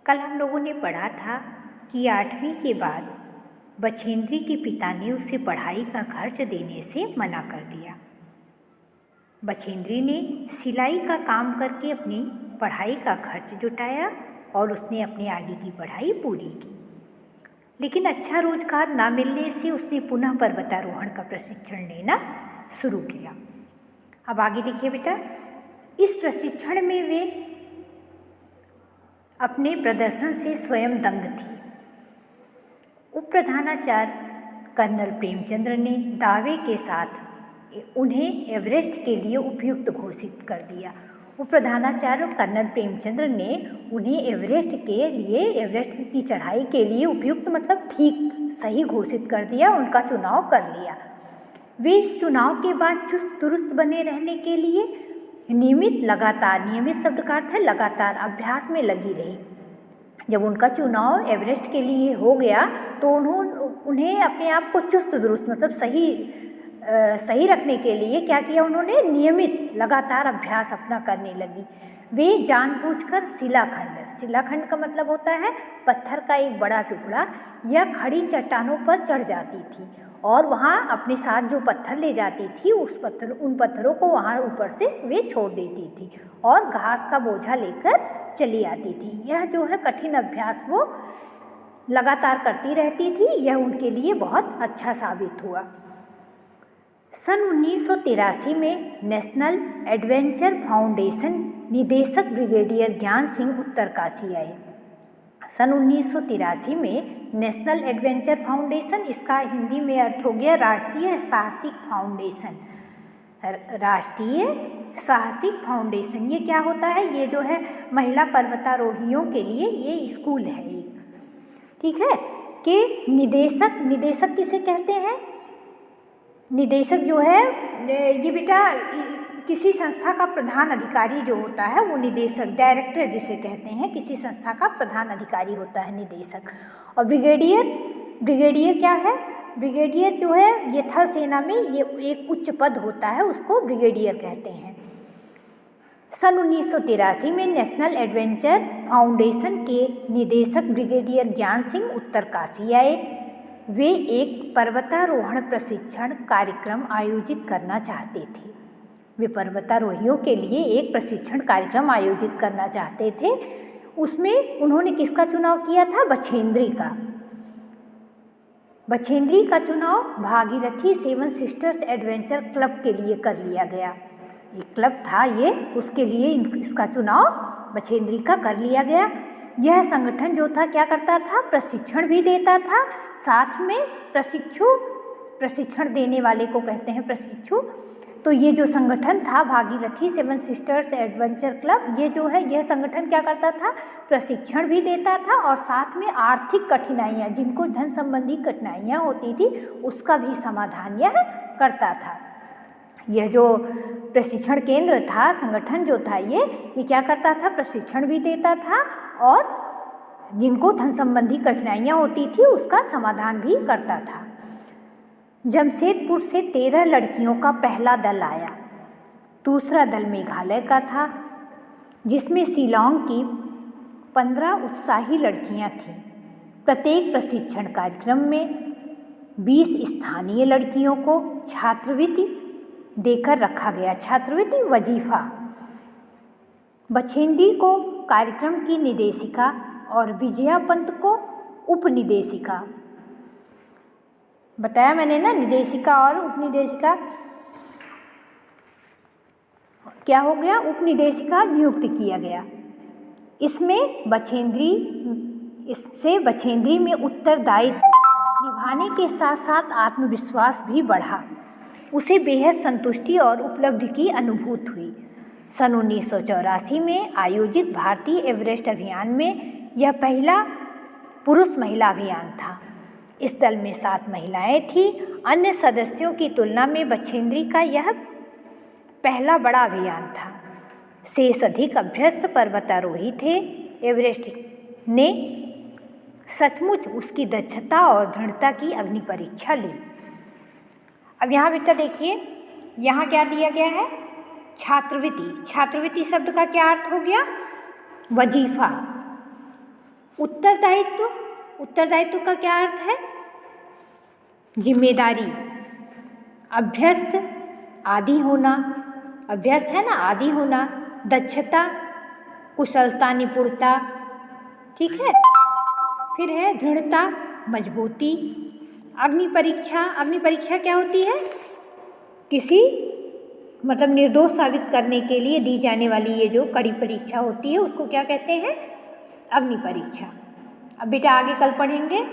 कल हम लोगों ने पढ़ा था कि 8वीं के बाद बछेंद्री के पिता ने उसे पढ़ाई का खर्च देने से मना कर दिया। बछेंद्री ने सिलाई का काम करके अपनी पढ़ाई का खर्च जुटाया और उसने अपनी आगे की पढ़ाई पूरी की। लेकिन अच्छा रोजगार ना मिलने से उसने पुनः पर्वतारोहण का प्रशिक्षण लेना शुरू किया। अब आगे देखिए बेटा, इस प्रशिक्षण में वे अपने प्रदर्शन से स्वयं दंग थी। उप प्रधानाचार्य कर्नल प्रेमचंद्र ने दावे के साथ उन्हें एवरेस्ट के लिए उपयुक्त घोषित कर दिया। उप प्रधानाचार्य कर्नल प्रेमचंद्र ने उन्हें एवरेस्ट की चढ़ाई के लिए उपयुक्त मतलब ठीक सही घोषित कर दिया, उनका चुनाव कर लिया। वे इस चुनाव के बाद चुस्त दुरुस्त बने रहने के लिए नियमित शब्द का अर्थ है लगातार अभ्यास में लगी रही। जब उनका चुनाव एवरेस्ट के लिए हो गया तो उन्हें अपने आप को चुस्त दुरुस्त मतलब सही रखने के लिए क्या किया, उन्होंने नियमित लगातार अभ्यास अपना करने लगी। वे जानबूझकर शिलाखंड का मतलब होता है पत्थर का एक बड़ा टुकड़ा या खड़ी चट्टानों पर चढ़ जाती थी और वहाँ अपने साथ जो पत्थर ले जाती थी उन पत्थरों को वहाँ ऊपर से वे छोड़ देती थी और घास का बोझा लेकर चली आती थी। यह जो है कठिन अभ्यास वो लगातार करती रहती थी, यह उनके लिए बहुत अच्छा साबित हुआ। सन 1983 में नेशनल एडवेंचर फाउंडेशन निदेशक ब्रिगेडियर ज्ञान सिंह उत्तरकाशी आए। सन 1983 में नेशनल एडवेंचर फाउंडेशन, इसका हिंदी में अर्थ हो गया राष्ट्रीय साहसिक फाउंडेशन। राष्ट्रीय साहसिक फाउंडेशन ये क्या होता है, ये जो है महिला पर्वतारोहियों के लिए ये स्कूल है एक, ठीक है। कि निदेशक किसे कहते हैं? निदेशक जो है ये बेटा किसी संस्था का प्रधान अधिकारी जो होता है वो निदेशक, डायरेक्टर जिसे कहते हैं, किसी संस्था का प्रधान अधिकारी होता है निदेशक। और ब्रिगेडियर क्या है? ब्रिगेडियर जो है ये थल सेना में ये एक उच्च पद होता है, उसको ब्रिगेडियर कहते हैं। सन 1983 में नेशनल एडवेंचर फाउंडेशन के निदेशक ब्रिगेडियर ज्ञान सिंह उत्तरकाशी आए। वे एक पर्वतारोहण प्रशिक्षण कार्यक्रम आयोजित करना चाहते थे। वे पर्वतारोहियों के लिए एक प्रशिक्षण कार्यक्रम आयोजित करना चाहते थे। उसमें उन्होंने किसका चुनाव किया था? बछेंद्री का चुनाव भागीरथी 7 सिस्टर्स एडवेंचर क्लब के लिए कर लिया गया। एक क्लब था ये, उसके लिए इसका चुनाव बछेंद्री का कर लिया गया। यह संगठन जो था क्या करता था? प्रशिक्षण भी देता था, साथ में प्रशिक्षण देने वाले को कहते हैं प्रशिक्षु। तो ये जो संगठन था भागीरथी 7 सिस्टर्स एडवेंचर क्लब, ये जो है यह संगठन क्या करता था? प्रशिक्षण भी देता था और साथ में आर्थिक कठिनाइयाँ, जिनको धन संबंधी कठिनाइयाँ होती थी उसका भी समाधान यह करता था। यह जो प्रशिक्षण केंद्र था, संगठन जो था ये क्या करता था? प्रशिक्षण भी देता था और जिनको धन संबंधी कठिनाइयाँ होती थी उसका समाधान भी करता था। जमशेदपुर से 13 लड़कियों का पहला दल आया। दूसरा दल मेघालय का था, जिसमें शिलांग की 15 उत्साही लड़कियां थीं। प्रत्येक प्रशिक्षण कार्यक्रम में 20 स्थानीय लड़कियों को छात्रवृत्ति देकर रखा गया, छात्रवृत्ति वजीफा। बछेंद्री को कार्यक्रम की निदेशिका और विजया पंत को उपनिदेशिका, बताया मैंने ना, निदेशिका और उपनिदेशिका क्या हो गया? उपनिदेशिका नियुक्त किया गया। इससे बछेंद्री में उत्तरदायित्व निभाने के साथ साथ आत्मविश्वास भी बढ़ा। उसे बेहद संतुष्टि और उपलब्धि की अनुभूति हुई। सन 1984 में आयोजित भारतीय एवरेस्ट अभियान में यह पहला पुरुष महिला अभियान था। इस दल में 7 महिलाएं थीं। अन्य सदस्यों की तुलना में बछेंद्री का यह पहला बड़ा अभियान था। शेष अधिक अभ्यस्त पर्वतारोही थे। एवरेस्ट ने सचमुच उसकी दक्षता और दृढ़ता की अग्नि परीक्षा ली। अब यहाँ बेटा देखिए, यहाँ क्या दिया गया है? छात्रवृत्ति। छात्रवृत्ति शब्द का क्या अर्थ हो गया? वजीफा। उत्तरदायित्व, उत्तरदायित्व का क्या अर्थ है? जिम्मेदारी। अभ्यस्त, आदी होना, अभ्यस्त है ना, आदी होना। दक्षता, कुशलता, निपुणता, ठीक है। फिर है दृढ़ता, मजबूती। अग्नि परीक्षा, अग्नि परीक्षा क्या होती है? किसी मतलब निर्दोष साबित करने के लिए दी जाने वाली ये जो कड़ी परीक्षा होती है उसको क्या कहते हैं? अग्नि परीक्षा। अब बेटा आगे कल पढ़ेंगे।